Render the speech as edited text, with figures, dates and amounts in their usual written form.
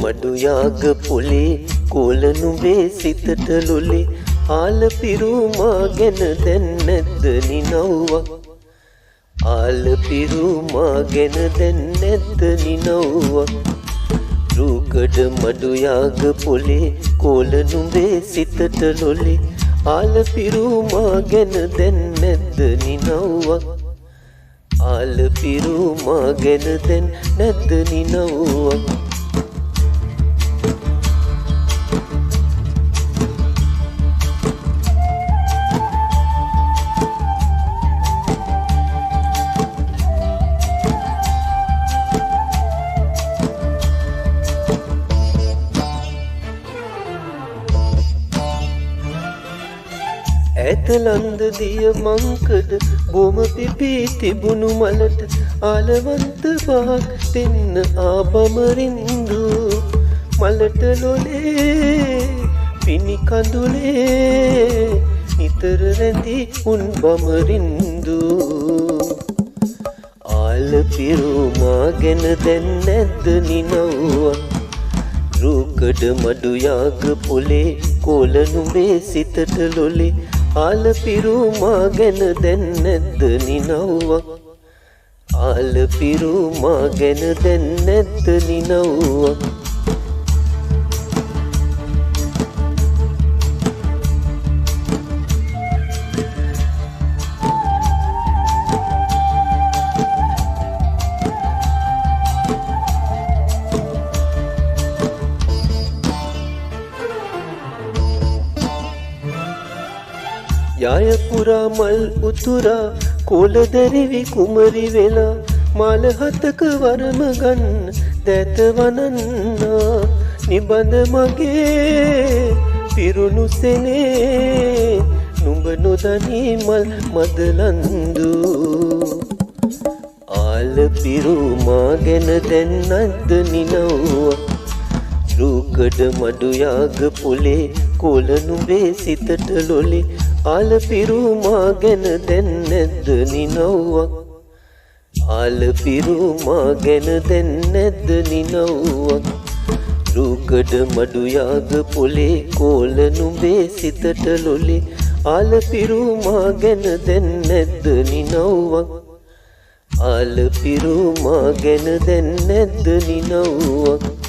මඩු යාග පොලේ කෝල නුඹේ සිතට ලොලේ ආල පිරුමා ගැන දැන් නැද්ද නිනව්වක් ආල පිරුමා ගැන දැන් නැද්ද නිනව්වක් රූකඩ මඩු යාග පොලේ කෝල නුඹේ සිතට ලොලේ ආල පිරුමා ගැන දැන් නැද්ද නිනව්වක් ආල පිරුමා ගැන දැන් නැද්ද නිනව්වක් ඇතලන්ද දිය මංකඩ බොම පිපී තිබුණු මලට ආලවන්ත පහක් දෙන්න ආබමරින්දු මලට ලොලේ පිණි කඳුලේ නිතර රැඳි උන් බමරින්දු ආල පිරුමා ගැන දැන් නැද්ද නිනව්වක් රූකඩ මඩු යාග පොලේ කෝල නුඹේ සිතට ලොලේ ආල පිරුමා ගැන දැන් නැද්ද නිනව්වක් ආල පිරුමා ගැන දැන් නැද්ද නිනව්වක් යාය පුරා මල් උතුරා කෝල දැරිවි කුමරි වෙලා මාල හතක වරම ගන්න දැත වනන්නා නිබඳ මගේ පිරුණු සෙනේ නුඹ නොදනී මල් මදලන්දු ආල පිරුමා ගැන දැන් නැද්ද නිනව්වක් රූකඩ මඩු යාග පොලේ කෝල නුඹේ සිතට ලොලේ ආල පිරුමා ගැන දැන් නැද්ද නිනව්වක් ආල පිරුමා ගැන දැන් නැද්ද නිනව්වක් රූකඩ මඩු යාග පොලේ කෝල නුඹේ සිතට ලොලේ ආල පිරුමා ගැන දැන් නැද්ද නිනව්වක් ආල පිරුමා ගැන දැන් නැද්ද නිනව්වක්